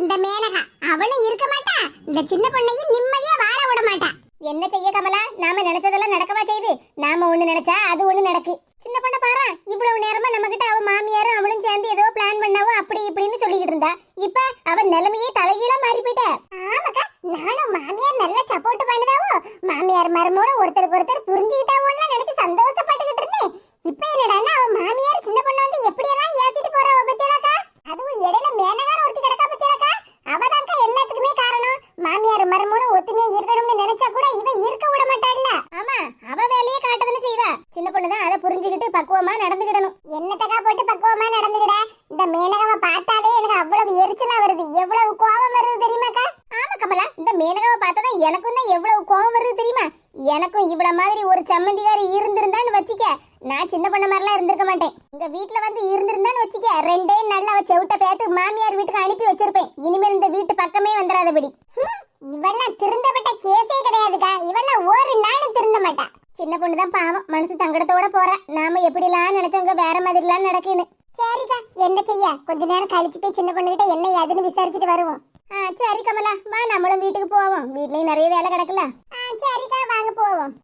அந்த மேனகா அவளும் இருக்க மாட்டா, இந்த சின்ன பொண்ணையும் நிம்மதியா வாழ விட மாட்டா. என்ன செய்ய கமலா, நாம நினைச்சதெல்லாம் நடக்கவா செய்யுது? நாம ஒண்ணு நினைச்சா அது ஒண்ணு நடக்கு. சின்ன பொண்ண பாரு, இவ்வளவு நேரமா நம்ம கிட்ட அவ மாமியாரும் அவளும் சேர்ந்து ஏதோ பிளான் பண்ணாவோ அப்படி இப்படின்னு சொல்லிக்கிட்டு இருந்தா. இப்ப அவ நிலைமையே தலைகீழா மாறி போயிட்டா. ஆமாக்கா, நானும் மாமியார் நல்ல சப்போர்ட் பண்ணுதாவோ, மாமியார் மருமகளும் ஒருத்தருக்கு ஒருத்தர் புரிஞ்சுக்கிட்டாவோன்னு நினைச்சு சந்தோஷப்பட்டுக்கிட்டு இருந்தேன். இப்ப என்னடான்னா அவ மாமியார் சின்ன பொண்ணு வந்து எப்படி எல்லாம் ஏசிட்டு போறா பத்தியலாக்கா. அதுவும் இடையில மேனகார ஒருத்தி கிடக்கா பத்தியலாக்கா. அவதான்க்கா எல்லாத்துக்குமே காரணம். மாமியார் மருமகளும் ஒத்துமையா இருக்கணும்னு நினைச்சா கூட இவ இருக்க விட மாட்டாள்ல. ஆமா, அவ வேலையே காட்டதுன்னு செய்வா. சின்ன பொண்ணுதான் அதை புரிஞ்சுக்கிட்டு பக்குவமா நடந்துக்கிடணும். என்னத்தக்கா போட்டு பக்குவமா நடந்துக்கிட? இந்த மேனகாவை பார்த்தாலே எனக்கு அவ்வளவு எரிச்சலா வருது, எவ்வளவு கோபம் வருது தெரியுமாக்கா? ஆமா கமலா, இந்த மேனகாவை பார்த்தாதான் எனக்கும் தான் எவ்வளவு கோபம் வருது தெரியுமா? எனக்கும் இவ்வள மாதிரி ஒரு சம்மந்திகாரி இருந்திருந்தான்னு வச்சிக்க, நான் சின்ன பொண்ணு மாதிரிலாம் இருந்திருக்க மாட்டேன். இந்த வீட்டுல வந்து இருந்திருந்தான்னு வச்சிக்க, 2 நாள்ல அவ செவிட்ட பேத்து மாமியார் வீட்டுக்கு அனுப்பி வச்சிருப்பேன். இனிமேல் இந்த வீட்டு பக்கமே வந்துடாதபடி. இவெல்லாம் திருந்தப்பட்ட கேஸே கிடையாதுக்கா. இவெல்லாம் ஒரு நாளும் திருந்த மாட்டா. சின்ன பொண்ணுதான் பாவம், மனசு தங்கடத்தோட போறா. நாம எப்படிலாம் நினைச்சவங்க வேற மாதிரிலாம் நடக்குன்னு. சரிக்கா, என்ன செய்ய, கொஞ்ச நேரம் கழிச்சு போய் சின்ன பொண்ணுகிட்ட என்ன ஏதுன்னு விசாரிச்சுட்டு வருவோம். சரி கமலா, வா நம்மளும் வீட்டுக்கு போவோம். வீட்லயும் நிறைய வேலை கிடக்கல. சரிக்கா, வாங்க போவோம்.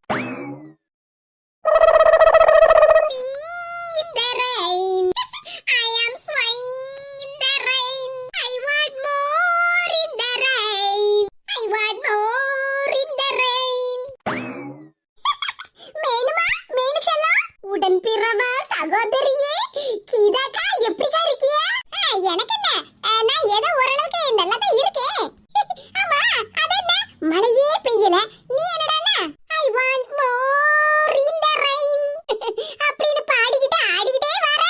சகோதரியே கீதாக்கா, எப்படிக்கா இருக்கிய? எனக்கு என்ன, நான் ஏதோ ஓரளவுக்கு நல்லா தான் இருக்கேன். ஆமா, அது என்ன மழையே பெய்யல, நீ என்னடானா I want more in the rain அப்படினு பாடிக்கிட்டு ஆடிக்கிட்டே வர.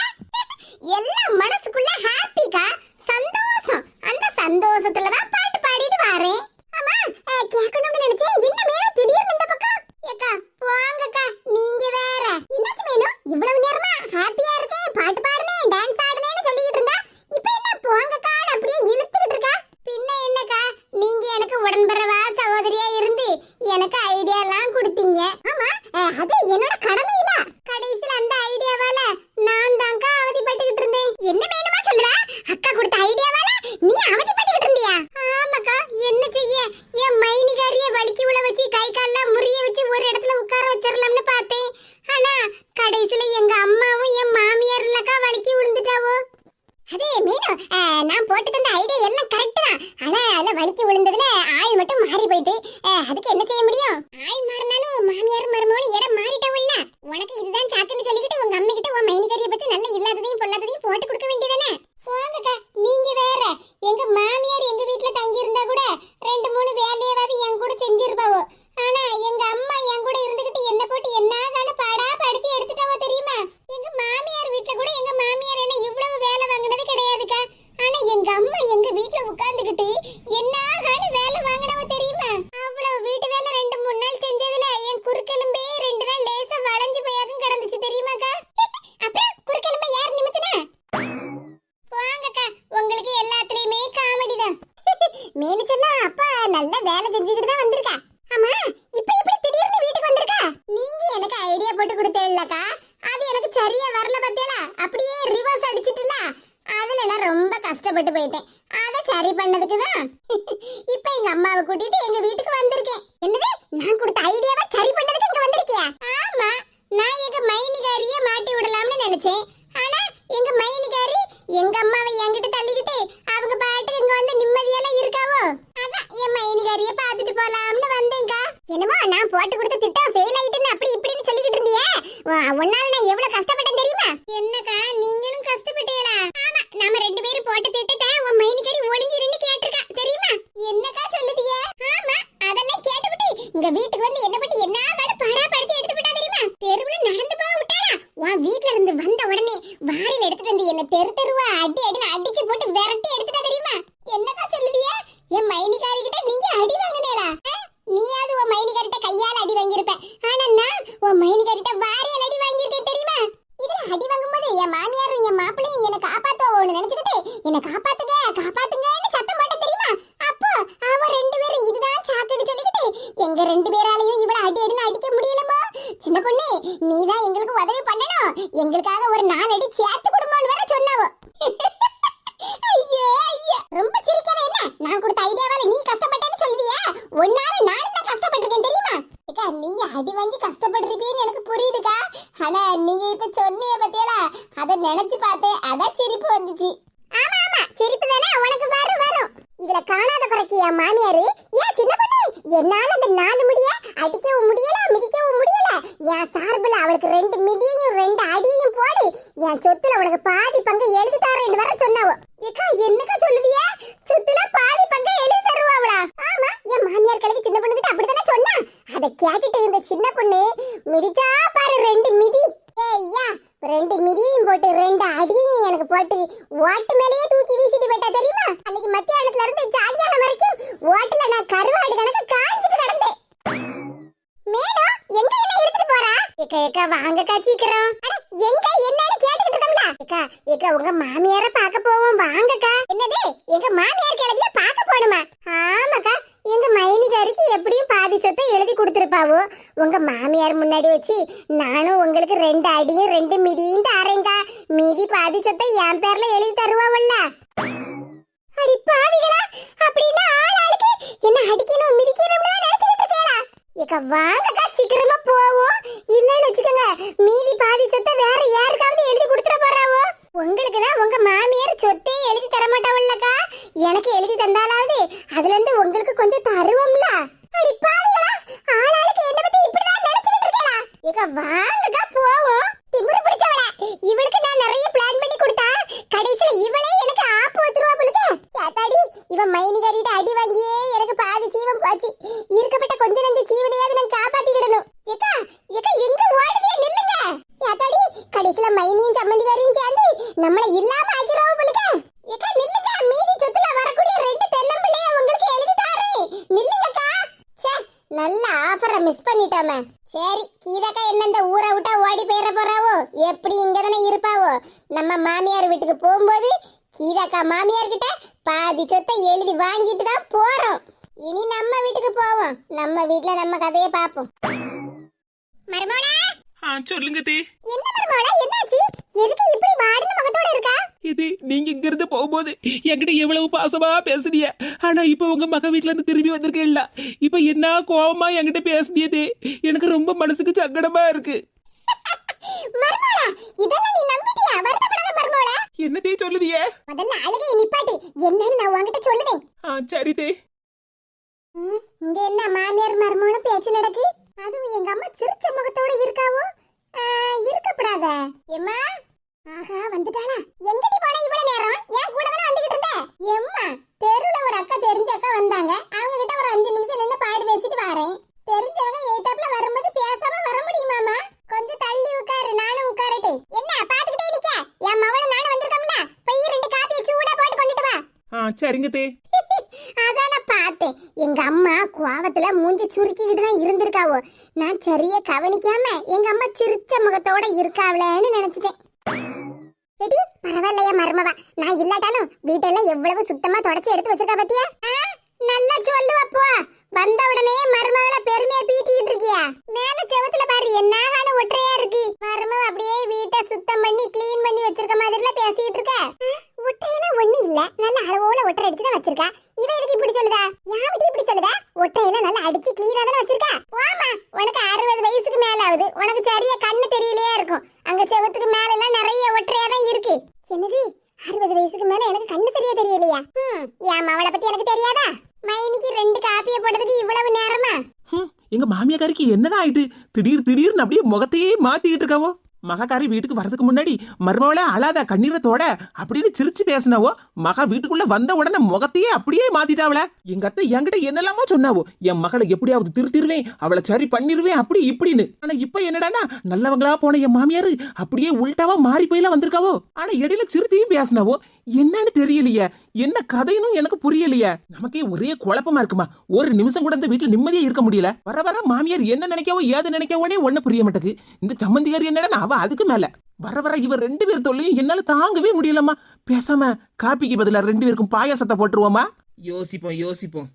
எல்லாம் மனசுக்குள்ள ஹாப்பிக்கா, சந்தோஷம். அந்த சந்தோஷத்துல தான் பாட்டு பாடிட்டு வரேன். ஆமா, கேட்கணும்னு நினைச்சேன். என்ன மேலும் திடீர்னு இந்த பக்கம்? ஏக்கா போங்கக்கா, நீங்க வேற. என்னாச்சு மேலும் இவ்வளவு நேரமா ஹாப்பியா இருக்கேன், பாட்டு பாடுனேன், டான்ஸ் ஆடுனேன்னு சொல்லிட்டு இருந்தா, இப்போ என்ன போங்கக்கா அப்படியே இழுத்துக்கிட்டு இருக்கா? பின்ன என்னக்கா, நீங்க எனக்கு உடன்பரவா சகோதரியா இருந்து எனக்கு ஐடியா எல்லாம் கொடுத்தீங்க. ஆமா, அது என்னோட கடமை இல்ல. கடைசில அந்த ஐடியாவால நான் தான்க்கா அவதிப்பட்டுக்கிட்டு இருந்தேன். என்ன வேணுமா சொல்றா? அக்கா கொடுத்த ஐடியாவால நீ அவதிப்பட்டுக்கிட்டு இருந்தியா? ஆமாக்கா, என்ன செய்ய, என் மைனிகாரிய வலிக்கு உள்ள வச்சு கை கால்லாம் முறிய வச்சு ஒரு இடத்துல உட்கார வச்சிரலாம்னு பார்த்தேன். ஆனா கடைசில எங்க அம்மாவும் என் மாமியார் இல்லக்கா வலிக்கு விழுந்துட்டாவோ. அதே மீனு, நான் போட்டு தந்த ஐடியா எல்லாம் கரெக்ட் தான். ஆனா அதுல வலிக்கு விழுந்ததுல ஆள் மட்டும் மாறி போயிட்டு, அதுக்கு என்ன செய்ய முடியும்? ஆள் மாறினாலும் மாமியார் மருமகளும் இடம் மாறிட்டவல்ல. உனக்கு இதுதான் சாக்குன்னு சொல்லிக்கிட்டு உங்க அம்மா கிட்ட உன் மைனிகாரிய பத்தி நல்ல இல்லாததையும் பொல்லாததையும் போட்டு கொடுக்க வேண்டியதானே? போங்கக்கா, நீங்க வேற. எங்க மாமியார் எங்க வீட்டுல தங்கி இருந்தா கூட 2-3 வேலையாவது என் கூட செஞ்சிருப்பாவோ. ஆனா எங்க அம்மா என் கூட இருந்துகிட்டு என்ன போட்டு என்னதான பாடா படுத்தி எடுத்துட்டாவோ தெரியுமா? எங்க மாமியார் வீட்டுல கூட எங்க மாமியார் என்ன இவ்வளவு வேலை வாங்கினது கிடையாதுக்கா. ஆனா எங்க அம்மா எங்க வீட்டுல உட்கார்ந்துகிட்டு என்னதான வேலை வாங்கினவோ தெரியுமா? அவ்வளவு வீட்டு வேலை 2-3 நாள் செஞ்சதுல என் குறுக்கெலும்பே 2 நாள் லேசா வளைஞ்சு போயாகும் கிடந்துச்சு தெரியுமாக்கா? அப்புறம் குறுக்கெலும்பை யார் நிமித்தினா? போங்கக்கா, உங்களுக்கு எல்லாத்துலயுமே காமெடி தான். மீனுச்செல்லாம் அப்பா நல்ல வேலை செஞ்சுக்கிட்டு தான் வந்திருக்கா. ஆமா, இப்போ எப்படி திடீர்னு வீட்டுக்கு வந்திருக்கா? நீங்க எனக்கு ஐடியா போட்டு கொடுத்தேல்லக்கா, அது எனக்கு சரியா வரல பத்தியல, அப்படியே ரிவர்ஸ் அடிச்சிட்டுல. அதுல நான் ரொம்ப கஷ்டப்பட்டு போயிட்டேன். அத சரி பண்ணதுக்கு தான் இப்போ எங்க அம்மாவை கூட்டிட்டு எங்க வீட்டுக்கு வந்திருக்கேன். என்னது, நான் கொடுத்த ஐடியாவை சரி பண்ணதுக்கு இங்க வந்திருக்கியா? ஆமா, நான் எங்க மைனிகாரிய மாட்டி விடலாம்னு நினைச்சேன். ஆனா எங்க மைனிகாரி எங்க அம்மாவை என்கிட்ட தள்ளிக்கிட்டு அவங்க பாட்டுக்கு இங்க வந்து நிம்மதியெல்லாம் இருக்காவோ. அதான் என் மைனிகாரிய பாத்துட்டு போலாம்னு வந்தேன்க்கா. என்னமோ நான் போட்டு கொடுத்த திட்டம் ஃபெயில் ஆயிட்டுன்னு அப்படி இப்படின்னு சொல்லிக்கிட்டு இருந்தியே, உன்னால நான் எவ்வளவு கஷ்டப்பட்டேன் தெரியுமா? என்னக்கா, நீங்களும் கஷ்டப்பட்டீங்களா? ஆமா, நாம 2 பேரும் போட்ட திட்டத்தை உன் மைனிகாரி ஒளிஞ்சு நின்னு கேட்டிருக்கா தெரியுமா? என்னக்கா சொல்லுதியே? ஆமா, அதெல்லாம் கேட்டுவிட்டு இங்க வீட்டுக்கு வந்து என்ன பத்தி என்னதான பாடா படுத்தி எடுத்து விட்டா தெரியுமா? தெருவுல நடந்து போக விட்டாளா? உன் வீட்ல இருந்து வந்த உடனே வாரில எடுத்துட்டு வந்து என்ன தெரு தெருவா அடி அடின்னு அடிச்சு போட்டு விரட்டி எடுத்துட்டா தெரியுமா? என்னக்கா சொல்லுதியே? என் மைனிகாரி கிட்ட நீங்க அடி வாங்குனேளா? நீயாவது உன் மைனிகாரிட்ட கையால அடி வாங்கியிருப்ப. ஆனா நான் உன் மைனிகாரிட்ட வாரியால அடி வாங்கியிருக்கேன் தெரியுமா? இதுல அடி வாங்கும்போது என் மாமியாரும் என் மாப்பிளையும் என்ன காப்பாத்துவோன்னு நினைச்சுக்கிட்டு என்ன காப்பாத்துங்க காப்பாத்துங்கன்னு சத்தம் போட்ட தெரியுமா? அப்போ அவ 2 பேரும் இதுதான் சாக்குன்னு சொல்லிக்கிட்டு எங்க 2 பேராலையும் இவ்வளவு அடி அடின்னு அடிக்க முடியலமோ. சின்ன பொண்ணு, நீதான் எங்களுக்கு உதவி பண்ணணும், எங்களுக்காக ஒரு 4 அடி சேர்த்து கொடுமோன்னு வேற சொன்னாவோ. ஐயோ ஐயா, ரொம்ப சிரிக்காத என்ன? நான் கொடுத்த ஐடியாவால நீ கஷ்டப்பட்டேன்னு சொல்லுவியா? ஒன்னால நானும் தான் கஷ்டப்பட்டிருக்கேன் தெரியுமா? ஏக்கா நீங்க அடி வாங்கி கஷ்டப்பட்டிருப்பீன்னு எனக்கு புரியுதுக்கா. ஆனா நீங்க இப்ப சொன்னீங்க பத்தியலா, அத நினைச்சு பார்த்தேன், அதான் சிரிப்பு வந்துச்சு. ஆமா ஆமா சிரிப்பு தானே உனக்கு வரும். இதுல காணாத குறைக்கியா மாமியாரு? ஏன் சின்ன பொண்ணு, என்னால அந்த 4 முடிய அடிக்கவும் முடியல மிதிக்கவும் முடியல. என் சார்புல அவளுக்கு 2 மிதியையும் 2 அடியையும் போடு, என் சொத்துல உனக்கு பாதி பங்கு எழுதி தரேன்னு வர சொன்னாவோ. ஏக்கா என்னக்கா சொல்லுவியா? சொத்துல பாதி பங்கு எழுதி தருவாங்களா? ஆமா என் மாமியார் கிழக்கு சின்ன பொண்ணு கிட்ட அப்படித்தானே சொன்னா. அத கேட்டுட்டு இருந்த சின்ன பொண்ணு மிதிச்சா பாரு 2 மிதி. ஏய்யா 2 மிதியையும் போட்டு 2 அடியையும் எனக்கு போட்டு ஓட்டு மேலேயே தூக்கி வீசிட்டு போயிட்டா தெரியுமா? அன்னைக்கு மத்தியானத்துல இருந்து சாயங்காலம் வரைக்கும் ஓட்டுல நான் கருவாடு கணக்கு காஞ்சிட்டு கிடந்தேன். மேடம் எங்க என்ன இழுத்துட்டு போறா? ஏக்கா வாங்கக்கா சீக்கிரம். எங்க என்னன்னு கேட்டுக்கிட்டு இருக்கோம்ல. ஏக்கா உங்க மாமியார பார்க்க போவோம் வாங்கக்கா. என்னது எங்க மாமியார் கிளவிய பார்க்க போணுமா? ஆமாக்கா எங்க மைனிகாரிக்கு எப்படியும் பாதி சொத்தை எழுதி கொடுத்துருப்பாவோ. உங்க மாமியார் முன்னாடி வச்சு நானும் உங்களுக்கு 2 அடியும் 2 மிதியும் தரேங்கா. மீதி பாதி சொத்தை என் பேர்ல எழுதி தருவாவல்ல. அடி பாவிகளா, அப்படின்னா ஆளாளுக்கு என்ன அடிக்கணும் மிதிக்கணும்னு நினைச்சிட்டு இருக்கீங்களா? ஏக்கா வாங்கக்கா சீக்கிரமா போவோம். இல்லன்னு வச்சுக்கோங்க மீதி பாதி சொத்தை வேற யாருக்காவது எழுதி கொடுத்துட போறாவோ. உங்களுக்கு தான் உங்க மாமியார் சொத்தே எழுதி தர மாட்டாவல்லக்கா. எனக்கு எழுதி தந்தாலாவது அதுல இருந்து உங்களுக்கு கொஞ்சம் தருவோம்ல. அடி பாவிகளா, ஆளாளுக்கு என்ன பத்தி இப்படிதான் நினைச்சிட்டு இருக்கீங்களா? ஏக்கா வாங்கக்கா போவோம். திமிரு பிடிச்சவள, இவளுக்கு நான் நிறைய பிளான் பண்ணி கொடுத்தா கடைசில இவளே எனக்கு ஆப்பு வச்சிருவா போலுக்கு. கேத்தாடி இவன் மைனிகாரிட்ட அடி வாங்கியே எனக்கு பாதி ஜீவன் போச்சு. இருக்கப்பட்ட கொஞ்ச நஞ்ச ஜீவனையாவது நான் காப்பாத்திக்கிடணும். ஏக்கா எங்க ஓடுதே நில்லுங்க. கேத்தாடி கடைசில மைனியும் சம்மந்திகாரியும் சேர்ந்து நம்மள இல்லாம ஆக்கிரவா போலுக்கு. ஏக்கா நில்லுங்க, மீதி சொத்துல வரக்கூடிய 2 தென்னம்பிள்ளைய உங்களுக்கு எழுதி தாரேன். நில்லுங்கக்கா. ச்சே நல்ல ஆஃபரை மிஸ் பண்ணிட்டோமே. சரி கீதாக்கா என்ன இந்த ஊரை விட்டா ஓடி போயிட போறாவோ? எப்படி இங்கதானே இருப்பாவோ? நம்ம மாமியார் வீட்டுக்கு போகும்போது கீதாக்கா மாமியார் கிட்ட பாதி சொத்தை எழுதி வாங்கிட்டு தான் போறோம். இனி நம்ம வீட்டுக்கு போவோம். நம்ம வீட்ல நம்ம கதையை பாப்போம். மர்மோளா சொல்லுங்க தே. என்ன மர்மோளா என்னாச்சு? எதுக்கு இப்படி வாடின முகத்தோட இருக்கா? இது நீங்க இங்க இருந்து போகும்போது என்கிட்ட எவ்வளவு பாசமா பேசுனிய. ஆனா இப்ப உங்க மக வீட்டுல இருந்து திரும்பி வந்திருக்கேன்ல, இப்ப என்ன கோவமா என்கிட்ட பேசுனியதே. எனக்கு ரொம்ப மனசுக்கு சங்கடமா இருக்கு. மர்மோளா இதெல்லாம் நீ நம்பிட்டியா? வருத்தப்படாத மர்மோளா. என்னதே சொல்லுதியே? முதல்ல அழுகையை நிப்பாட்டு. என்னன்னு நான் உன்கிட்ட சொல்லுதேன். சரி தே. இங்க என்ன மாமியார் மர்மோளும் பேச்சு நடக்கு? அதுவும் எங்க அம்மா சிரிச்ச முகத்தோட இருக்காவோ? இருக்கப்படாத. எம்மா ஆஹா வந்துட்டாளா? எங்கடி போன இவ்வளவு நேரம்? ஏன் கூட தான வந்துகிட்டு இருந்த? எம்மா தெருவுல ஒரு அக்கா தெரிஞ்ச அக்கா வந்தாங்க. அவங்க கிட்ட ஒரு 5 நிமிஷம் நின்னு பாடி பேசிட்டு வரேன். தெரிஞ்சவங்க ஏத்தாப்ல வரும்போது பேசாம வர முடியுமாமா? கொஞ்சம் தள்ளி உட்காரு, நானும் உட்காரட்டே. என்ன பாத்துக்கிட்டே நிக்க? என் மவள நானும் வந்திருக்கோம்ல, போய் 2 காப்பியை சூடா போட்டு கொண்டுட்டு வா. சரிங்க தே. அதான் நான் பார்த்தேன். எங்க அம்மா கோவத்துல மூஞ்சி சுருக்கிக்கிட்டு தான் இருந்திருக்காவோ. நான் சரியா கவனிக்காம எங்க அம்மா சிரிச்ச முகத்தோட இருக்காவளேன்னு நினைச்சிட்டேன். ரெடி பரவாயில்லையா மர்மவா, நான் இல்லாட்டாலும் வீட்டெல்லாம் எவ்வளவு சுத்தமா தொடச்சி எடுத்து வச்சிருக்கா பத்தியா? நல்லா சொல்லுவப்போ. வந்த உடனே மர்மவள பெருமையா பீத்திக்கிட்டு இருக்கியா? மேல செவத்துல பாரு என்னாகான ஒற்றையா இருக்கு. மர்மவ அப்படியே வீட்டை சுத்தம் பண்ணி கிளீன் பண்ணி வச்சிருக்க மாதிரில பேசிட்டு இருக்க. ஒற்றையெல்லாம் ஒண்ணு இல்ல, நல்ல அளவோல ஒற்றை அடிச்சு தான் வச்சிருக்கா. இவ எதுக்கு இப்படி சொல்லுதா? யாவிட்டி இப்படி சொல்லுதா? ஒற்றையெல்லாம் நல்லா அடிச்சு கிளீனா தானே வச்சிருக்கா. ஆமா உனக்கு 60 வயசுக்கு மேல ஆகுது. உனக்கு சரியா கண்ணு தெரியலையா இருக்கும். அங்க செவத்துக்கு மேல எல்லாம் நிறைய ஒற்றையா தான் இருக்கு. என்னது 60 வயசுக்கு மேல எனக்கு கண்ணு சரியா தெரியலையா? என் மவளை பத்தி எனக்கு தெரியாதா? மைனிக்கு 2 காப்பியை போடுறதுக்கு இவ்வளவு நேரமா? எங்க மாமியாக்காரிக்கு என்னதான் ஆயிட்டு? திடீர்னு அப்படியே முகத்தையே மாத்திக்கிட்டு இருக்காவோ. மகாக்காரி வீட்டுக்கு வரதுக்கு முன்னாடி மருமவளே அழாத கண்ணீரத்தோட அப்படின்னு சிரிச்சு பேசினாவோ. மகா வீட்டுக்குள்ள வந்த உடனே முகத்தையே அப்படியே மாத்திட்டாவல. எங்க அத்தை என்கிட்ட என்னெல்லாமோ சொன்னாவோ, என் மகளை எப்படியாவது திருத்திருவேன், அவளை சரி பண்ணிருவேன் அப்படி இப்படின்னு. ஆனா இப்ப என்னடானா நல்லவங்களா போன என் மாமியாரு அப்படியே உள்டாவா மாறி போயெல்லாம் வந்திருக்காவோ. ஆனா இடையில சிரிச்சியும் பேசினாவோ. என்னன்னு தெரியலையே, என்ன கதைன்னு எனக்கு புரியலையே. நமக்கே ஒரே குழப்பமா இருக்குமா. ஒரு நிமிஷம் கூட இந்த வீட்டுல நிம்மதியா இருக்க முடியல. வர வர மாமியார் என்ன நினைக்கவோ ஏது நினைக்கவோனே ஒண்ணு புரிய மாட்டேங்குது. இந்த சம்மந்தியார் என்னடா அவ அதுக்கு மேல வர வர இவர் 2 பேர் தொல்லையும் என்னால தாங்கவே முடியலம்மா. பேசாம காப்பிக்கு பதிலா 2 பேருக்கும் பாயாசத்தை போட்டுருவோமா? யோசிப்போம்.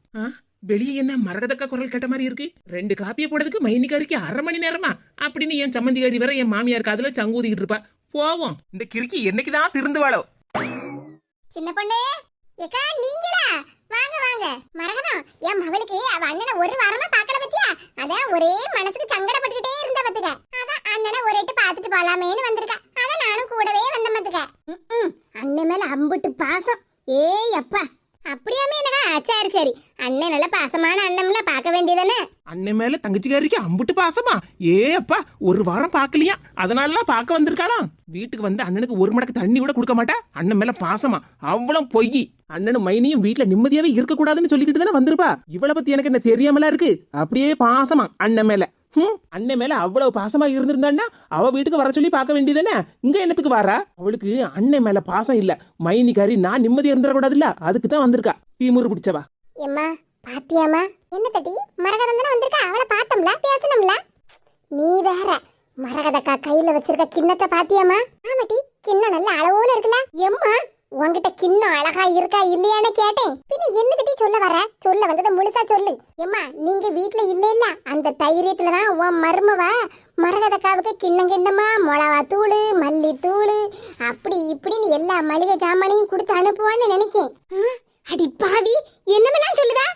வெளியே என்ன மரகதக்கா குரல் கேட்ட மாதிரி இருக்கு. 2 காப்பியை போடுறதுக்கு மைனிக்காரிக்கு 1/2 மணி நேரமா அப்படின்னு என் சம்மந்திகாரி வர என் மாமியார் காதுல சங்கூதிக்கிட்டு இருப்பா. போவோம். இந்த கிறுக்கி என்னைக்குதான் திருந்துவாளோ. சின்ன பொண்ணு ஏக்கா நீங்களா? ஒரு வாரமா பார்க்கல பத்தியா, அதான் ஒரே மனசுக்கு சங்கடப்பட்டுட்டே இருந்த பத்துக்க. அதான் அண்ணனை ஒரு எட்டு பார்த்துட்டு போலாமேன்னு வந்திருக்கா. அதான் நானும் கூடவே வந்த பத்துக்க. அண்ணன் மேல அம்புட்டு பாசம். ஏய் அப்பா, அப்படியாமே என்னக்கா? சரி சரி, அண்ணன் நல்ல பாசமான அண்ணன்ல பார்க்க வேண்டியதானே. அண்ணன் மேல தங்கச்சிக்காரிக்கு அம்புட்டு பாசமா? ஏ அப்பா, ஒரு வாரம் பார்க்கலையா, அதனாலலாம் பார்க்க வந்திருக்காளாம். வீட்டுக்கு வந்து அண்ணனுக்கு ஒரு மடக்கு தண்ணி கூட கொடுக்க மாட்டா. அண்ணன் மேல பாசமா? அவ்வளவு பொய். அண்ணனும் மைனியும் வீட்டுல நிம்மதியாவே இருக்க கூடாதுன்னு சொல்லிக்கிட்டு தானே வந்திருப்பா. இவளை பத்தி எனக்கு என்ன தெரியாமலா இருக்கு? அப்படியே பாசமா அண்ணன் மேல. அண்ணன் மேல அவ்வளவு பாசமா இருந்திருந்தான்னா அவ வீட்டுக்கு வர சொல்லி பார்க்க வேண்டியதானே. இங்க என்னத்துக்கு வாரா? அவளுக்கு அண்ணன் மேல பாசம் இல்ல. மைனிக்காரி நான் நிம்மதியா இருந்துடக்கூடாது இல்ல, அதுக்கு தான் வந்திருக்கா. தீமுறு பிடிச்சவா. எம்மா பாத்தியாமா? என்ன தட்டி, மரகதம் தானே வந்திருக்கா. அவளை பார்த்தோம்ல, பேசணும்ல. நீ வேற மரகதக்கா கையில வச்சிருக்க கிண்ணத்தை பாத்தியாமா? ஆமாட்டி, கிண்ணம் நல்ல அளவோல இருக்குல்ல. எம்மா, உன்கிட்ட கிண்ணம் அழகா இருக்கா இல்லையான்னு கேட்டேன். பின்ன என்ன தட்டி சொல்ல வர? சொல்ல வந்ததை முழுசா சொல்லு. எம்மா, நீங்க வீட்டுல இல்ல அந்த தைரியத்துலதான் உன் மருமவ மரகதக்காவுக்கு கிண்ணம் கிண்ணமா மிளகா தூள், மல்லி தூள், அப்படி இப்படின்னு எல்லா மளிகை சாமானையும் கொடுத்து அனுப்புவான்னு நினைக்கேன். அடி பாவி, என்னமெல்லாம் சொல்லுதா?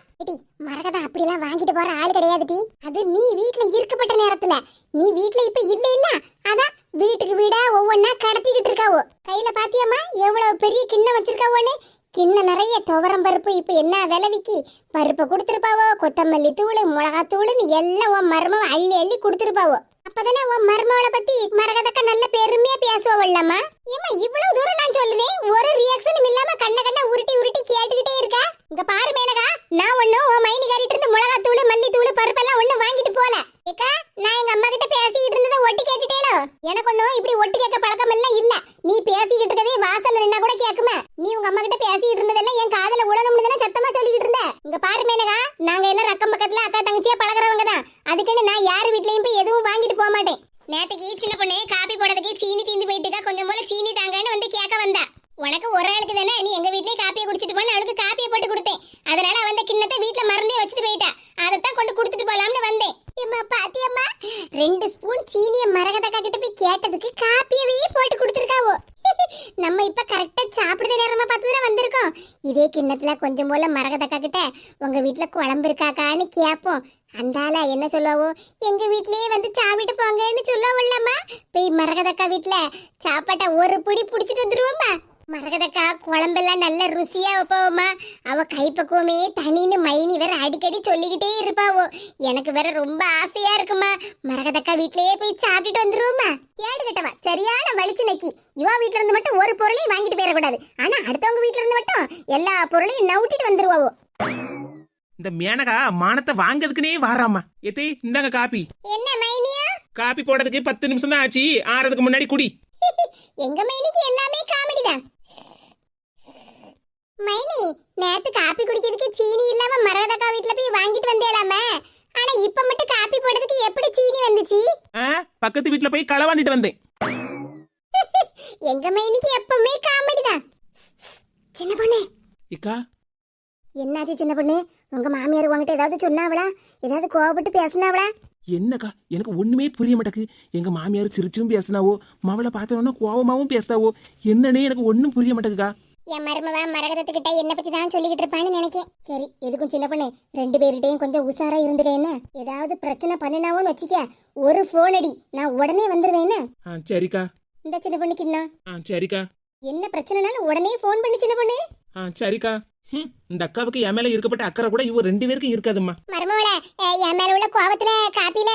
மரகதம் அப்படிலாம் வாங்கிட்டு போற ஆள் கிடையாது. அது நீ வீட்டுல இருக்கப்பட்ட நேரத்துல. நீ வீட்டுல இப்ப இல்ல, அதான் வீட்டுக்கு வீடா ஒவ்வொன்னா கடத்திக்கிட்டு இருக்காவோ. கையில பாத்தியம்மா எவ்வளவு பெரிய கிண்ணம் வச்சிருக்காவோன்னு. கிண்ணம் நிறைய துவரம் பருப்பு இப்ப என்ன விளைவிக்கி பருப்பை கொடுத்துருப்பாவோ. கொத்தமல்லி தூள், மிளகா தூள்னு எல்லாம் உன் மருமவ அள்ளி அள்ளி கொடுத்துருப்பாவோ. அப்பதானே உன் மருமவளை பத்தி மரகதக்க நல்ல பெருமையா பேசுவோம்லம்மா. ஏமா இவ்வளவு தூரம் நான் சொல்லுதேன், ஒரு ரியாக்ஷனும் இல்லாம கண்ண உருட்டி உருட்டி கேட்டுக்கிட்டே இருக்கா. இங்க பாரு மேனகா, நான் ஒண்ணும் உன் மைனிகாரிட்டு இருந்து மிளகா தூள், மல்லி தூள், பருப்பெல்லாம் ஒண்ணும் வாங்கிட்டு போல. ஏக்கா, நான் எங்க அம்மா கிட்ட பேசிக்கிட்டு இருந்ததை ஒட்டி கேட்டுட்டேளோ? எனக்கு ஒண்ணும் இப்படி ஒட்டு கேட்க பழக்கம் எல்லாம் இல்ல. நீ பேசிக்கிட்டு இருக்கதே வாசல்ல நின்னா கூட கேக்குமே. நீ உங்க அம்மா கிட்ட பேசிக்கிட்டு இருந்ததெல்லாம் என் காதுல உளணும்னு தானே சத்தமா சொல்லிக்கிட்டு இருந்த. இங்க பாரு மேனகா, நாங்க எல்லாம் அக்கம் பக்கத்துல அக்கா தங்கச்சியா பழகுறவங்க தான். அதுக்குன்னு நான் யார் வீட்லயும் போய் எதுவும் வாங்கிட்டு போக மாட்டேன். நேத்துக்கு சின்ன பொண்ணு காபி போடுறதுக்கு சீனி தீந்து போயிட்டுக்கா, கொஞ்சம் போல சீனி தாங்கன்னு வந்து கேட்க வந்தா. உனக்கு ஒரு ஆளுக்கு தானே, நீ எங்க வீட்லயே காப்பியை குடிச்சிட்டு போன, அவளுக்கு காப்பியை போட்டு கொடுத்தேன். அதனால அவன் கிண்ணத்தை வீட்டுல மறந்தே வச்சுட்டு போயிட்டா. அதைத்தான் கொண்டு கொடுத்துட்டு போலாம்னு வந்தேன். பாத்தியம்மா, 2 ஸ்பூன் சீனிய மரகதக்கா கிட்ட போய் கேட்டதுக்கு காப்பியவே போட்டு கொடுத்துருக்காவோ. நம்ம இப்ப கரெக்டா சாப்பிடுற நேரமா பார்த்துதான் வந்திருக்கோம். இதே கிண்ணத்துல கொஞ்சம் போல மரகதக்கா கிட்ட உங்க வீட்டுல குழம்பு இருக்காக்கான்னு கேப்போம். அந்தால என்ன சொல்லுவோ, எங்க வீட்லயே வந்து சாப்பிட்டு போங்கன்னு சொல்லுவோம்லம்மா. போய் மரகதக்கா வீட்டுல சாப்பாட்டை ஒரு புடி புடிச்சிட்டு வந்துருவோம்மா. மரகதக்கா குழம்பெல்லாம் நல்ல ருசியா வைப்போமா. அவ கைப்பக்குவமே தனின்னு மைனி வேற அடிக்கடி சொல்லிக்கிட்டே இருப்பாவோ. எனக்கு வேற ரொம்ப ஆசையா இருக்குமா. மரகதக்கா வீட்லயே போய் சாப்பிட்டுட்டு வந்துருவோமா. கேடு கட்டவா, சரியான வலிச்சு நக்கி. இவா வீட்டுல இருந்து மட்டும் ஒரு பொருளையும் வாங்கிட்டு போயிடக்கூடாது. ஆனா அடுத்தவங்க வீட்டுல இருந்து மட்டும் எல்லா பொருளையும் நவுட்டிட்டு வந்துருவாவோ. இந்த மேனகா மானத்தை வாங்கிறதுக்குனே வாராமா. ஏத்தே, இந்தாங்க காப்பி. என்ன மைனியா? காப்பி போடுறதுக்கு 10 நிமிஷம் தான் ஆச்சு. ஆறதுக்கு முன்னாடி குடி. எங்க மைனிக்கு எல்லாமே காமெடி தான். மைனி, நேத்து காப்பி குடிக்கிறதுக்கு சீனி இல்லாம மரகதக்கா வீட்ல போய் வாங்கிட்டு வந்தேலாமே. ஆனா இப்ப மட்டும் காப்பி போடுறதுக்கு எப்படி சீனி வந்துச்சு? பக்கத்து வீட்ல போய் களவாண்டிட்டு வந்தேன். எங்க மைனிக்கு எப்பவுமே காமெடி தான். சின்ன பொண்ணு. இக்கா, என்னாச்சு சின்ன பொண்ணு? உங்க மாமியார் உங்ககிட்ட ஏதாவது சொன்னாவளா? ஏதாவது கோவப்பட்டு பேசினாவளா? என்னக்கா, எனக்கு ஒண்ணுமே புரிய மாட்டேக்கு. எங்க மாமியார் சிரிச்சும் பேசினாவோ, மவளை பார்த்தோன்னா கோவமாவும் பேசினாவோ, என்னன்னே எனக்கு ஒன்னும் புரிய மாட்டேங்குக்கா. என் மருமவ மரகதத்துக்கிட்ட என்ன பத்தி தான் சொல்லிக்கிட்டு இருப்பான்னு நினைக்கேன். சரி, எதுக்கும் சின்ன பொண்ணு, 2 பேர்கிட்டையும் கொஞ்சம் உஷாரா இருந்துட்டே. என்ன ஏதாவது பிரச்சனை பண்ணினாவோன்னு வச்சுக்க, ஒரு போன் அடி, நான் உடனே வந்துருவேன்னு. சரிக்கா. இந்த சின்ன பொண்ணுக்கு என்ன? சரிக்கா. என்ன பிரச்சனைனாலும் உடனே போன் பண்ணி சின்ன பொண்ணு. சரிக்கா. இந்த அக்காவுக்கு என் மேல இருக்கப்பட்ட அக்கறை கூட இவ 2 பேருக்கு இருக்காதும்மா. மருமவளே, என் மேல உள்ள கோவத்துல காப்பில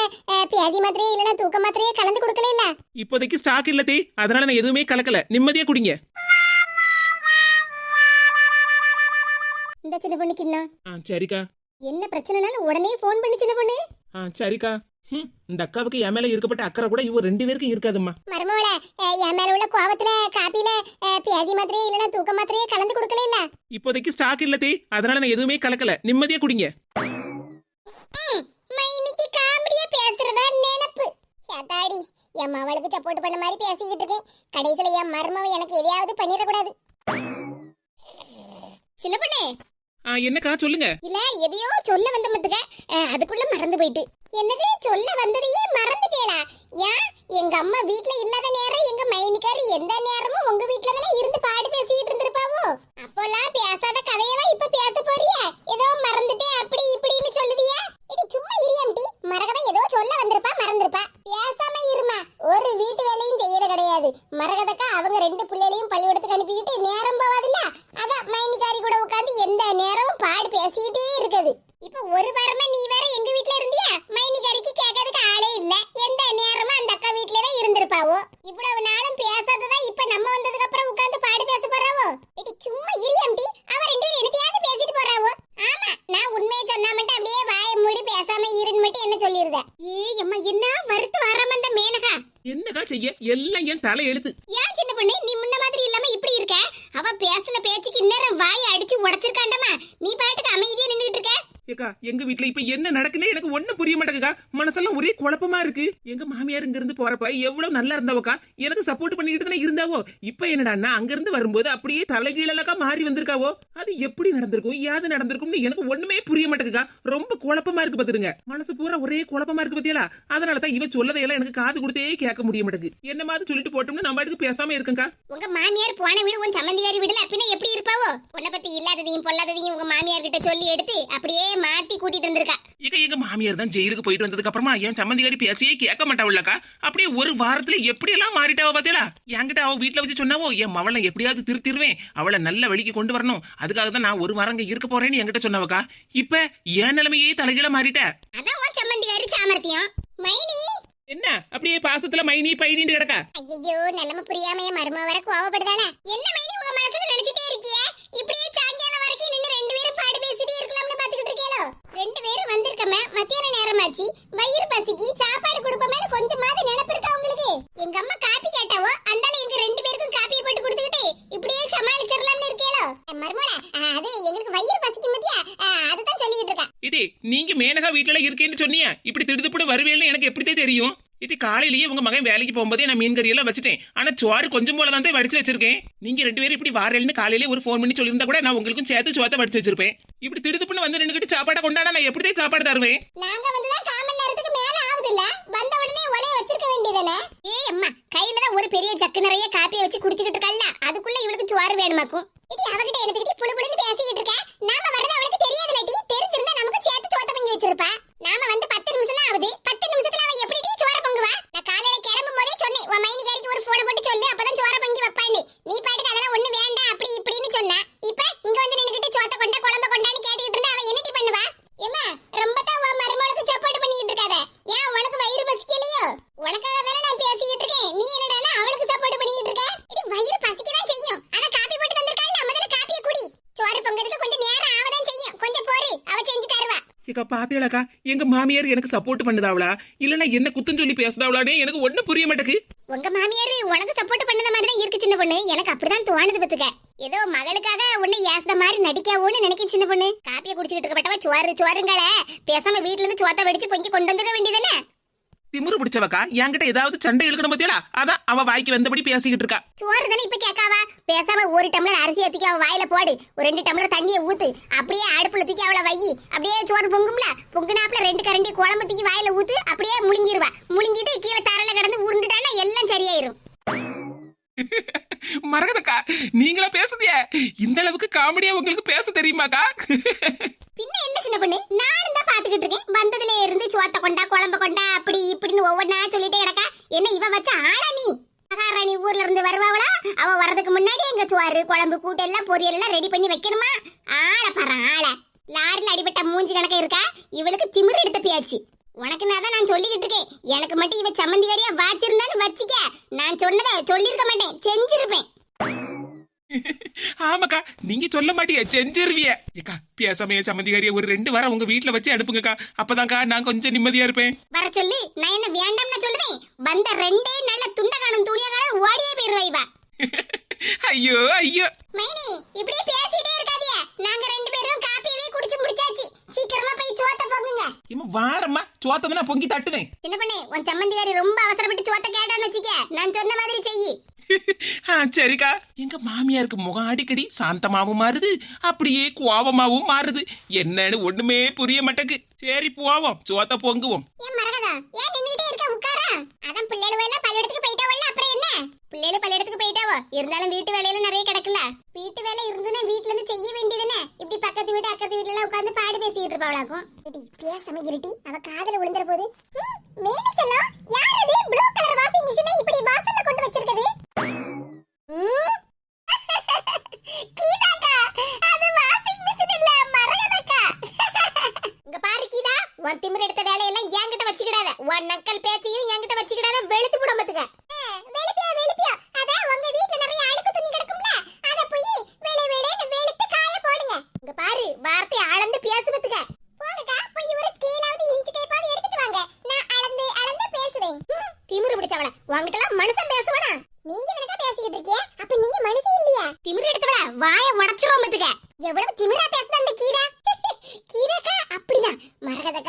பேதி மாத்திரையே இல்லனா தூக்க மாத்திரையே கலந்து கொடுக்கல இல்ல. இப்போதைக்கு ஸ்டாக் இல்லதே, அதனால நான் எதுவுமே கலக்கல. நிம்மதியா குடிங்க. இந்த சின்ன பொண்ணுக்கு என்ன? சரிக்கா. என்ன பிரச்சனைனாலும் உடனே போன் பண்ணி சின்ன பொண்ணு. சரிக்கா. இந்த அக்காவுக்கு என் மேல இருக்கப்பட்ட அக்கறை கூட இவ 2 பேருக்கு இருக்காதும்மா. மருமவளே, என் மேல உள்ள கோவத்துல காப்பில பேதி மாத்திரையே இல்லனா தூக்க மாத்திரையே கலந்து கொடுக்கல இல்ல. இப்போதைக்கு ஸ்டாக் இல்லதே, அதனால நான் எதுவுமே கலக்கல. நிம்மதியா குடிங்க. மைனிக்கு காமெடியா பேசுறதா நினைப்பு. சேதாடி, என் மவளுக்கு சப்போர்ட் பண்ண மாதிரி பேசிக்கிட்டு இருக்கேன். கடைசில என் மருமவ எனக்கு எதையாவது பண்ணிட கூடாது. சின்ன பொண்ணே. என்னக்கா, சொல்லுங்க. இல்ல, எதையோ சொல்ல வந்த மத்துக்க, அதுக்குள்ள மறந்து போயிட்டு. என்னது சொல்ல வந்ததையே மறந்துட்டேளா? ஏன், எங்க அம்மா வீட்ல இல்லாத நேரம் எங்க மைனிக்காரி எந்த நேரமும் உங்க வீட்ல தானே இருந்து பாடி பேசிட்டு இருந்திருப்பாவோ. அப்போலாம் பேசாத கதையெல்லாம் இப்ப பேச போறியே? ஏதோ மறந்துட்டே அப்படி இப்படின்னு சொல்லுதியே. செய்ய? எல்லாம் என் தலை எழுத்து. ஏன் சின்ன பொண்ணு நீ முன்ன மாதிரி இல்லாம இப்படி இருக்க? அவ பேசின பேச்சுக்கு இந்நேரம் வாயை அடிச்சு உடைச்சிருக்காண்டமா, நீ பாட்டுக்கு அமைதியா நின்னுட்டு இருக்க. ஏக்கா எங்க வீட்டுல இப்ப என்ன நடக்குன்னு எனக்கு ஒண்ணும் புரிய மாட்டேங்குக்கா. மனசெல்லாம் ஒரே குழப்பமா இருக்கு. எங்க மாமியார் இங்க இருந்து போறப்ப எவ்வளவு நல்லா இருந்தவக்கா, எனக்கு சப்போர்ட் பண்ணிட்டு தானே இருந்தாவோ. இப்ப என்னடா அங்க இருந்து வரும்போது அப்படியே தலைகீழலக்கா மாறி வந்திருக்காவோ. அது எப்படி நடந்திருக்கும், யாது நடந்திருக்கும்னு எனக்கு ஒண்ணுமே புரிய மாட்டேங்குக்கா. ரொம்ப குழப்பமா இருக்கு பாத்துருங்க. மனசு பூரா ஒரே குழப்பமா இருக்கு பாத்தியா. அதனாலதான் இவ சொல்லதையெல்லாம் எனக்கு காது கொடுத்தே கேட்க முடிய மாட்டேங்குது. என்ன மாதிரி சொல்லிட்டு போட்டோம்னு நம்ம பாட்டுக்கு பேசாம இருக்குங்கா. உங்க மாமியார் போன வீடு உன் சம்பந்தியாரி வீடுல அப்படின்னா எப்படி இருப்பாவோ? உன்னை பத்தி இல்லாததையும் பொல்லாததையும் உங்க மாமியார் கிட்ட சொல்லி எடுத்து அப்படியே மாத்தி கூட்டிட்டு வந்திருக்கா. எங்க மாமியார் தான் ஜெயிலுக்கு போயிட்டு வந்ததுக்கு அப்புறமா என் சம்மந்திகாரி பேச்சையே கேட்க மாட்டாவுல்லக்கா. அப்படியே ஒரு வாரத்துல எப்படி எல்லாம் மாறிட்டாவோ பாத்தீங்களா. என்கிட்ட அவ வீட்டுல வச்சு சொன்னாவோ, என் மவளை எப்படியாவது திருத்திடுவேன், அவளை நல்ல வழிக்கு கொண்டு வரணும், அதுக்காக தான் நான் ஒரு வாரம் இருக்க போறேன்னு என்கிட்ட சொன்னவக்கா. இப்ப என் நிலைமையே தலைகீழ மாறிட்ட. அதான் உன் சம்பந்தியாரி சாமர்த்தியம். மைனி என்ன அப்படியே பாசத்துல மைனி பைனின்னு கிடக்கா. ஐயோ நிலைமை புரியாமைய மரும வர கோவப்படுதானே. என்ன மைனி உங்க மனசுல நினைச்சிட்டே இருக்கியே? இப்படியே சாயங்காலம் வரைக்கும் நின்னு ரெண்டு பேரும் பாடு பேசிட்டே இருக்கலாம்னு பாத்துக்கிட்டு இருக்கீங்களோ? ரெண்டு பேரும் வந்திருக்கமே, மத்தியான நேரமாச்சு, வயிறு பசிக்கு சாப்பாடு கொடுப்போமேனு கொஞ்சமாவது நினைப்பு இருக்கா உங்களுக்கு? எங்க அம்மா காப்பி கேட்டாவோ, அந்தால எங்க ரெண்டு பேருக்கும் காப்பியை போட்டு கொடுத்துக்கிட்டு இப்படியே சமாளிச்சிடலாம்னு இருக்கீங்களோ? மருமோள அது எங்களுக்கு வயிறு பசிக்கு மத்தியா, அதுதான் சொல்லிட்டு இருக்கா. இது நீங்க மேனகா வீட்டுல இருக்கேன்னு சொன்னீங்க, இப்படி திடுதுப்பட வருவேன்னு எனக்கு எப்படித்தான் தெரியும்? இது காலையிலேயே உங்க மகன் வேலைக்கு போகும்போதே நான் மீன் கறி எல்லாம் வச்சுட்டேன். ஆனா சோறு கொஞ்சம் போல தான் வடிச்சு வச்சிருக்கேன். நீங்க ரெண்டு பேரும் இப்படி வாரேன்னு காலையிலே ஒரு போன் பண்ணி சொல்லியிருந்தா கூட நான் உங்களுக்கும் சேர்த்து சோத்தை வடிச்சு வச்சிருப்பேன். இப்படி திடுதுப்புன்னு வந்து நின்னுக்கிட்டு சாப்பாடை கொண்டாடா நான் எப்படிதான் சாப்பாடு தருவேன்? நாங்க வந்துதான் காமன் நேரத்துக்கு மேல ஆகுதுல்ல, வந்த உடனே ஒலைய வச்சிருக்க வேண்டியதானே. ஏய் அம்மா, கையில தான் ஒரு பெரிய ஜக்கு நிறைய காப்பியை வச்சு குடிச்சிட்டு இருக்கல்ல, அதுக்குள்ள இவளுக்கு சோறு வேணுமாக்கும். இடி அவகிட்ட எடுத்துக்கிட்டு புளு புளுன்னு பேசிக்கிட்டு இருக்க. நாம வரது அவளுக்கு தெரியாதுலடி, தெரிஞ்சிருந்தா நமக்கு சேர்த்து சோத்த பொங்கி வச்சிருப்பா. நாம வந்து 10 நிமிஷம் தான் ஆகுது, 10 நிமிஷத்துல அவ எப்படி சோறு பொங்குவா? நான் காலையில கிளம்பும் போதே சொன்னேன், உன் மைனிகாரிக்கு ஒரு போன் போட்டு சொல்லு, அப்பதான் சோறு பொங்கி வைப்பான்னு. நீ பாட்டுக்கு அதெல்லாம் ஒண்ணு வேண்டாம் அப்படி இப்படின்னு சொன்னா, இப்ப இங்க வந்து நின்னுக்கிட்டு சோத்த கொண்டா குழம்ப கொண்டான்னு கேட்டுக்கிட்டு இருந்தா அவ என்னடி பண்ணுவா? ஏமா ரொம்ப தான் உன் மருமகளுக்கு சப்போர்ட் பண்ணிட்டு இருக்காத. ஏன் உனக்கு வயிறு பசிக்கலையோ? உனக்காக தானே நான் பேசிக்கிட்டு இருக்கேன், நீ என்னடானா அவளுக்கு சப்போர்ட் பண்ணிட்டு இருக்க? இடி வயிறு பசிக்கதான் செய்யும், ஆனா காப்பி போட்டு தந்திருக்கால, முதல்ல காப்பியை குடி. சோறு பொங்குறதுக்கு கொஞ்சம் நேரம் ஆவதான் செய்யும், கொஞ்சம் பொறு, அவ செஞ்சு தருவா. ஏக்கா பாத்தியாக்கா, எங்க மாமியார் எனக்கு சப்போர்ட் பண்ணுதாவளா இல்லன்னா என்ன குத்தம் சொல்லி பேசுதாவளானே எனக்கு ஒண்ணும் புரிய மாட்டேங்குது. உங்க மாமியார் உனக்கு சப்போர்ட் பண்ணத மாதிரி தான் இருக்கு சின்ன பொண்ணு. எனக்கு அப்படிதான் தோணுது பத்துக்க. ஏதோ மகளுக்காக உன்னை ஏசத மாதிரி நடிக்காவோன்னு நினைக்க சின்ன பொண்ணு. காப்பியை குடிச்சிட்டு இருக்கப்பட்டவ சோறு சோறுங்களே, பேசாம வீட்டுல இருந்து சோத்த வெடிச்சு பொங்கி கொண்டு வந்துக்க வேண்டியதானே. திமுரு பிடிச்சவக்கா என்கிட்ட ஏதாவது சண்டை இழுக்கணும் பத்தியா, அதான் அவ வாய்க்கு வந்தபடி பேசிக்கிட்டு இருக்கா. சோறு தானே இப்ப கேட்காவா? பேசாம ஒரு டம்ளர் அரிசி ஏத்திக்க அவ வாயில போடு, ஒரு 2 டம்ளர் தண்ணியை ஊத்து, அப்படியே அடுப்புல தூக்கி அவளை வை, அப்படியே சோறு பொங்கும்ல, பொங்குனாப்புல 2 கரண்டி குழம்பு தூக்கி வாயில ஊத்து, அப்படியே முழுங்கிடுவா. முழுங்கிட்டு கீழே தரையில கிடந்து உருண்டுட்டானா எல்லாம் சரியாயிரும். மரகதக்கா நீங்களா பேசுதிய, இந்த அளவுக்கு காமெடியா உங்களுக்கு பேச தெரியுமாக்கா? பின்ன என்ன சின்ன பொண்ணு, நானும் தான் பாத்துக்கிட்டு இருக்கேன். வந்ததுல இருந்து சோத்த கொண்டா குழம்பு கொண்டா அப்படி இப்படின்னு ஒவ்வொன்னா சொல்லிட்டே கிடக்கா. என்ன இவ வச்ச ஆளா நீ? மகாராணி ஊர்ல இருந்து வருவாங்களா, அவ வரதுக்கு முன்னாடி எங்க சோறு குழம்பு கூட்டு எல்லாம் பொரியல் எல்லாம் ரெடி பண்ணி வைக்கணுமா? ஆளை பாரு ஆளை. லாரில அடிபட்ட மூஞ்சி கணக்க இருக்கா, இவளுக்கு திமிரு எடுத்த பேச்சு. உனக்கு நான் சொல்லிக்கிட்டு இருக்கேன், எனக்கு மட்டும் இவ சம்மந்திகாரியா வாச்சிருந்தான்னு வச்சிக்க, நான் சொன்னதை சொல்லிருக்க மாட்டேன், செஞ்சிருப்பேன். ஆமாக்கா நீங்க சொல்ல மாட்டிய, செஞ்சிருவிய. ஏக்கா பேசாமைய சம்மந்திகாரிய ஒரு 2 வாரம் உங்க வீட்டுல வச்சு அனுப்புங்கக்கா, அப்பதான்க்கா நான் கொஞ்சம் நிம்மதியா இருப்பேன். வர சொல்லி நான் என்ன வேண்டாம்னு சொல்லுவேன்? வந்த 2 நல்ல துண்ட காணும் துணியா காணும் ஓடியே போயிருவா இவ. ஐயோ ஐயோ மைனி இப்படியே பேசிட்டே இருக்காதீங்க, நாங்க 2 பேரும் காப்பியவே குடிச்சு முடிச்சாச்சு, சீக்கிரமா போய் சோத்த பொங்குங்க. இம்மா வாரம்மா, சோத்த நான் பொங்கி தட்டுவேன். சின்ன பண்ணே, உன் சம்மந்தியாரி ரொம்ப அவசரப்பட்டு சோத்த கேட்டான்னு வச்சுக்க, நான் சொன்ன மாதிரி செய்யி. சரிக்கா. எங்க மாமியாருக்கு முகம் அடிக்கடி சாந்தமாவும் மாறுது, அப்படியே கோபமாவும் மாறுது. என்னன்னு ஒண்ணுமே புரிய மாட்டேங்குது. சரி போவோம், சோத்த பொங்குவோம். ஏன் மரகதா, ஏன் நின்னுட்டே இருக்க, உட்காரா. அதான் பிள்ளைகள் எல்லாம் பள்ளியிடத்துக்கு போயிட்டாவல்ல, அப்புறம் என்ன? பிள்ளைகள் பள்ளியிடத்துக்கு போயிட்டாவோ, இருந்தாலும் வீட்டு வேலையில நிறைய கிடக்குல. வீட்டு வேலை இருந்துன்னா வீட்ல இருந்து செய்ய வேண்டியதுனே. இப்படி பக்கத்து வீடு அக்கத்து வீட்ல எல்லாம் உட்கார்ந்து பாடு பேசிட்டு இருப்பாவளாக்கும். இடி பேசாம இருட்டி, அவ காதுல விழுந்துற போது. மேனி செல்லம், யார் அது ப்ளூ கலர் வாஷிங் மிஷினை இப்படி வாசல்ல கொண்டு வச்சிருக்குது? கீதாக்கா, அது வாஷிங் மிஷின் இல்ல, மரகதக்கா. இங்க பாரு கீதா, உன் திமிர் எடுத்த வேலையெல்லாம் என்கிட்ட வச்சுக்கிடாத, உன் நக்கல் பேச்சையும் என்கிட்ட வச்சுக்கிடாத, வெளுத்து போட பாத்துக்க. வெளுப்பியா வெளுப்பியா, அத உங்க வீட்ல நிறைய அழுக்கு துணி கிடக்கும்ல, அத போய் வெளுன்னு வெளுத்து காய போடுங்க. இங்க பாரு, வார்த்தை அளந்து பேசு பாத்துக்க. போங்கக்கா, போய் ஒரு ஸ்கேலாவது இன்ச் டேப்பாவது எடுத்துட்டு வாங்க, நான் அளந்து அளந்து பேசுவேன். திமிரு பிடிச்சவள, உன்கிட்ட எல்லாம்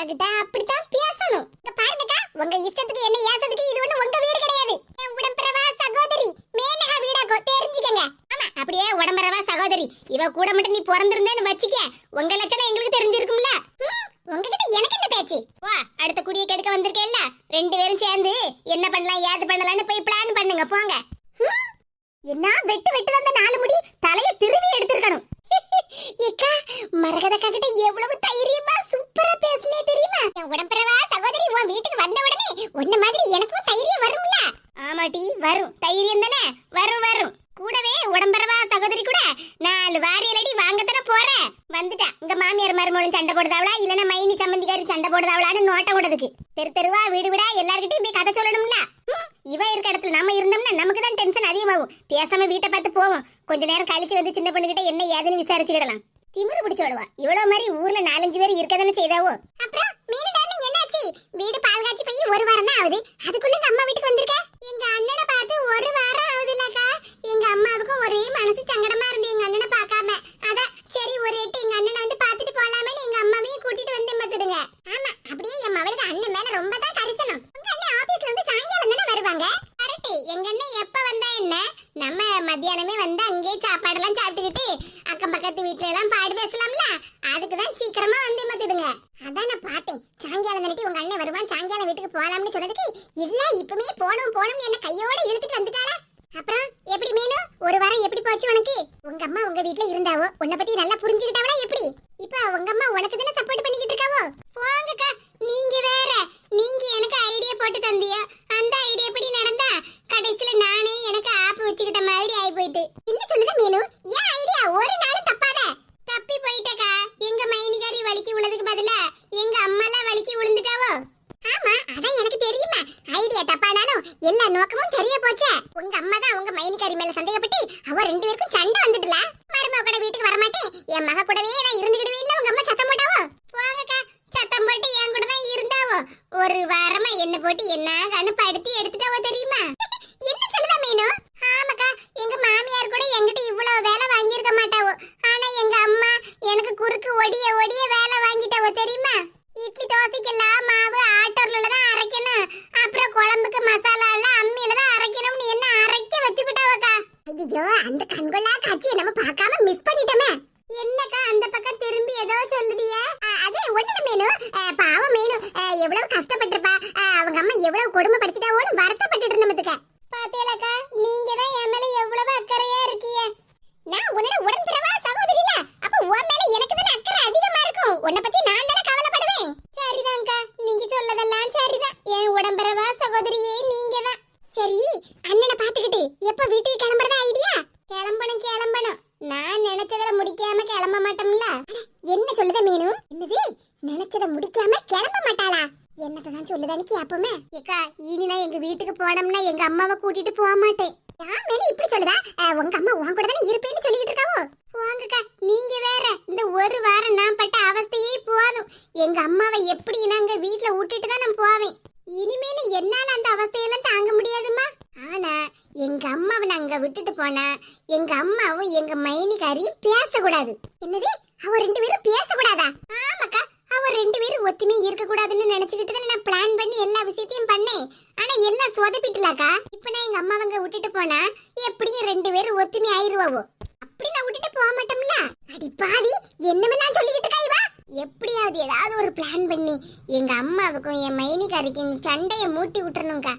கிட்ட அப்படித்தான் பேசணும். இங்க பாருங்கக்கா, உங்க இஷ்டத்துக்கு என்ன ஏசதுக்கு இது ஒண்ணு உங்க வீடு கிடையாது. என் உடம்பரவா சகோதரி மேனகா வீடாக்கோ தெரிஞ்சுக்கங்க. ஆமா, அப்படியே உடம்பரவா சகோதரி இவ கூட மட்டும் நீ பிறந்திருந்தேன்னு வச்சுக்க, உங்க லட்சணம் எங்களுக்கு தெரிஞ்சிருக்கும்ல. உங்ககிட்ட எனக்கு என்ன பேச்சு? வா, அடுத்த குடிய கெடுக்க வந்திருக்கேல்ல, ரெண்டு பேரும் சேர்ந்து என்ன பண்ணலாம் ஏது பண்ணலாம்னு போய் பிளான் பண்ணுங்க போங்க. என்ன வெட்டு வெட்டு வந்த 4 முடி தலைய திருவி எடுத்துக்கணும். ஏக்கா, மரகதக்கா கிட்ட எவ்வளவு தைரியமா சூப்பரா பேசுனே தெரியுமா? என் உடம்பரவா சகோதரி உன் வீட்டுக்கு வந்த உடனே உன்ன மாதிரி எனக்கும் தைரியம் வரும்ல? ஆமாடி, வரும். தைரியம் தானே வரும் வரும். கூடவே உடம்பரவா சகோதரி கூட 4 வாரியலடி வாங்கத்தானே போற. வந்துட்டா உங்க மாமியார் மருமகளும் சண்டை போடுதாவளா இல்லனா மைனி சம்பந்திக்காரி சண்டை போடுதாவளான்னு நோட்டம் விடுறதுக்கு. தெரு தெருவா வீடு வீடா எல்லார்கிட்டயும் போய் கதை சொல்லணும்ல. இவ இருக்க இடத்துல நாம இருந்தோம்னா நமக்கு தான் டென்ஷன் அதிகமாகும். பேசாம வீட்டை பார்த்து போவோம். கொஞ்ச நேரம் கழிச்சு வந்து சின்ன பொண்ணுகிட்ட என்ன ஏதுன்னு விசாரிச்சுக்கிடலாம். திமிரு பிடிச்சோடுவா. இவ்வளவு மாதிரி ஊர்ல 4-5 பேர் இருக்கதானே செய்தாவோ. அப்புறம் மீனு டார்லிங் என்னாச்சு? வீடு பால் காய்ச்சி போய் 1 வாரம் தான் ஆகுது. அதுக்குள்ள இந்த அம்மா வீட்டுக்கு வந்திருக்க? எங்க அண்ணனை பார்த்து 1 வாரம் ஆகுதுலக்கா. எங்க அம்மாவுக்கும் ஒரே மனசு சங்கடமா இருந்து எங்க அண்ணனை பார்க்காம. அதான் சரி ஒரு எட்டு எங்க அண்ணனை வந்து பார்த்துட்டு போலாமேன்னு எங்க அம்மாவையும் கூட்டிட்டு வந்து பார்த்துடுங்க. ஆமா, அப்படியே என் மவளுக்கு அண்ணன் மேல ரொம்ப தான் கரிசனம். உங்க அண்ணன் ஆபீஸ்ல இருந்து சாயங்காலம் தானே வருவாங்க. கரெக்ட். எங்க அண்ணன் எப்ப வந்தா என்ன, நம்ம மத்தியானமே வந்து அங்கேயே சாப்பாடெல்லாம் சாப்பிட்டுக்கிட்டு அக்கம் பக்கத்து வீட்டுல எல்லாம் பாடு பேசலாம்ல. அதுக்குதான் சீக்கிரமா வந்து பார்த்துடுங்க. அதான் நான் பார்த்தேன், சாயங்காலம் தானே உங்க அண்ணன் வருவான், சாயங்காலம் வீட்டுக்கு போலாம்னு சொன்னதுக்கு இல்ல இப்பவே போணும் என்ன கையோட இழுத்துட்டு வந்துட்டாளா. அப்புறம் எப்படி மீனு, 1 வாரம் எப்படி போச்சு உனக்கு? உங்க அம்மா உங்க வீட்ல இருந்தாவோ உன்னை பத்தி நல்லா புரிஞ்சுக்கிட்டாவளா எப்படி? இப்ப உங்க அம்மா உனக்கு தானே சப்போர்ட் பண்ணிக்கிட்டு இருக்காவோ? போங்கக்கா, நீங்க வேற. நீங்க எனக்கு ஐடியா போட்டு தந்தியா, அந்த ஐடியா படி நடந்தா கடைசில நானே எனக்கு ஆப்பு வச்சுக்கிட்ட மாதிரி ஆயி போயிட்டு. என்ன சொல்லுத மீனு, ஏன் ஐடியா ஒரு நாள் தப்பாத? தப்பி போயிட்டக்கா. எங்க மைனிகாரி வலிக்கு விழுறதுக்கு பதிலா எங்க அம்மாலாம் வலிக்கு விழுந்துட்டாவோ. ஆமா, அதான் எனக்கு தெரியுமா. ஐடியா தப்பானாலும் எல்லா நோக்கமும் சரியா போச்சே. உங்க அம்மா தான் உங்க மைனிகாரி மேல சந்தேகப்பட்டு அவ 2 பேருக்கும் சண்டை வந்துட்டல. மருமக கூட வீட்டுக்கு வர மாட்டேன், என் மக கூடவே நான் இருந்துக்கிடுவேன்ல உங்க அம்மா சத்தம் போட்டாவோ. போங்கக்கா, சத்தம் போட்டு என் கூட தான் இருந்தாவோ. 1 வாரமா என்ன போட்டு என்ன கண்ணு படுத்தி எடுத்துட்டாவோ தெரியுமா? என்ன சொல்லுதா மீனு? ஆமாக்கா, எங்க மாமியார் கூட என்கிட்ட இவ்வளவு வேலை வாங்கியிருக்க மாட்டாவோ. ஆனா எங்க அம்மா எனக்கு குறுக்கு ஒடிய ஒடிய வேலை வாங்கிட்டாவோ தெரியுமா? இட்லி தோசைக்கெல்லாம் மாவு ஆட்டோர்ல தான் அரைக்கணும், அப்புறம் குழம்புக்கு மசாலா எல்லாம் அம்மியில தான் அரைக்கணும்னு என்ன அரைக்க வச்சுக்கிட்டாவக்கா. ஐயோ, அந்த கண்கொள்ளா காட்சியை நம்ம பார்க்காம மிஸ் பண்ணிட்டோமே. என்னக்கா அந்த பக்கம் திரும்பி ஏதோ சொல்லுதியே? அது ஒண்ணுல மீனு, பாவம் மீனு எவ்வளவு கஷ்டப்பட்டிருப்பா. அவங்க அம்மா எவ்வளவு கொடுமைப்படுத்திட்டாவோன்னு வருத்தப்பட்டுட்டு இருந்ததுக்க. பாத்தீங்களாக்கா, நீங்க தான் என் மேல எவ்வளவு அக்கறையா இருக்கீங்க. நான் உன்னோட உடன்பிறவா சகோதரி இல்ல, அப்ப உன் மேல எனக்கு தானே அக்கறை அதிகமா இருக்கும். உன்னை பத்தி நான் தானே கவலைப்படுவேன். சரிதான்க்கா, நீங்க சொல்லதெல்லாம் சரிதான். என் உடன்பிறவா சகோதரியே நீங்க தான். சரி, அண்ணனை பாத்துக்கிட்டு எப்ப வீட்டுக்கு கிளம்புறதா ஐடியா? கிளம்பணும். நான் நினைச்சதுல முடிக்காம கிளம்ப மாட்டோம்ல. என்ன சொல்லுத மீனு? என்னது நினைச்சத முடிக்காம கிளம்ப மாட்டாளா? என்னதான் சொல்லுதானே கேப்போமே. ஏக்கா, இனி நான் எங்க வீட்டுக்கு போனோம்னா எங்க அம்மாவை கூட்டிட்டு போக மாட்டேன். யார் மேல இப்படி சொல்லுதா? உங்க அம்மா உன் கூட தானே இருப்பேன்னு சொல்லிட்டு இருக்காவோ. போங்கக்கா, நீங்க வேற. இந்த 1 வாரம் நான் பட்ட அவஸ்தையே போதும். எங்க அம்மாவை எப்படி நாங்க வீட்டுல விட்டுட்டு தான் நான் போவேன். இனிமேல என்னால அந்த அவஸ்தையெல்லாம் தாங்க முடியாதுமா. ஆனா எங்க அம்மாவை நாங்க விட்டுட்டு போனா எங்க அம்மாவும் எங்க மைனிகாரியும் பேசக்கூடாது. என்னது, அவ 2 பேரும் பேசக்கூடாதா? ஆமாக்கா, அவ 2 பேரும் ஒத்துமே இருக்க கூடாதுன்னு நினைச்சுக்கிட்டு தான் நான் பிளான் பண்ணி எல்லா விஷயத்தையும் பண்ணேன். ஆனா எல்லாம் சொதப்பிட்டலாக்கா. இப்ப நான் எங்க அம்மாவங்க விட்டுட்டு போனா எப்படியும் 2 பேரும் ஒத்துமே ஆயிருவாவோ. அப்படி நான் விட்டுட்டு போக மாட்டோம்ல. அடி பாவி, என்னமெல்லாம் சொல்லிக்கிட்டு இருக்கா இவ? எப்படியாவது ஏதாவது ஒரு பிளான் பண்ணி எங்க அம்மாவுக்கும் என் மைனிகாரிக்கும் சண்டைய மூட்டி விட்டுறணும்க்கா.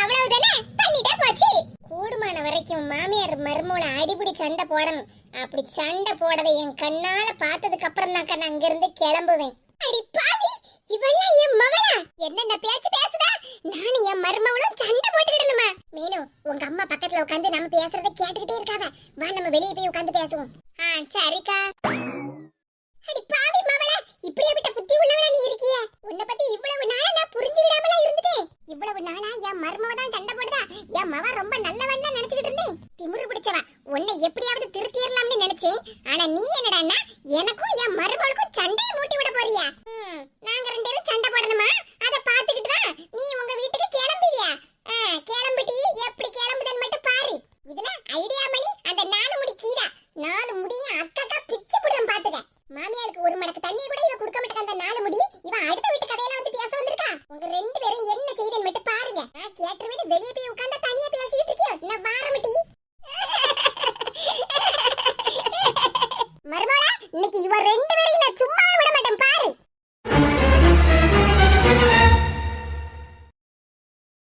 அவ்வளவுதானே, பண்ணிட்டே போச்சு. கூடுமான வரைக்கும் மாமியார் மருமோள அடிபடி சண்டை போடணும். அப்படி சண்டை போடதை என் கண்ணால பார்த்ததுக்கு அப்புறம் தான் நான் அங்க இருந்து கிளம்புவேன். அடி பாவி, இவெல்லாம் என் மகளா? என்னென்ன பேச்சு பேசுதா? நானும் என் மருமகளும் சண்டை போட்டுக்கிடணுமா? மீனு, உங்க அம்மா பக்கத்துல உட்காந்து நம்ம பேசுறத கேட்டுக்கிட்டே இருக்காத. வா, நம்ம வெளியே போய் உட்காந்து பேசுவோம். சரிக்கா. அடி பாவி மகளா, இப்படியே விட்ட புத்தி உள்ளவளா நீ இருக்கிய? உன்னை பத்தி இவ்வளவு நாளா நான் புரிஞ்சுக்கிடாமலா இருந்துட்டேன். இவ்வளவு நாளா என் மருமவ தான் சண்டை போடுதா, என் மவ ரொம்ப நல்லவன்ல நினைச்சுக்கிட்டு இருந்தேன். திமிரு பிடிச்சவ, உன்னை எப்படியாவது திருத்திடலாம்னு நினைச்சேன். ஆனா நீ என்னடான்னா எனக்கும் என் மருமகளுக்கும் சண்டையை மூட்டி விட போறியா? நாங்க 2 பேரும் சண்டை போடணுமா? அத பாத்துக்கிட்டு தான் நீ உங்க வீட்டுக்கு கிளம்பிவியா? கிளம்பிட்டி எப்படி கிளம்புதன்னு மட்டும் பாரு. இதுல ஐடியா பண்ணி அந்த 4 முடி கீழா 4 முடியும் அக்கா பிச்சு புடுதம் பாத்துக்க. மாமியாருக்கு 1 மடக்கு தண்ணி கூட இவ குடுக்க மாட்டேங்க. அந்த 4 முடி இவ ரெண்டு பேரையும் நான் சும்மா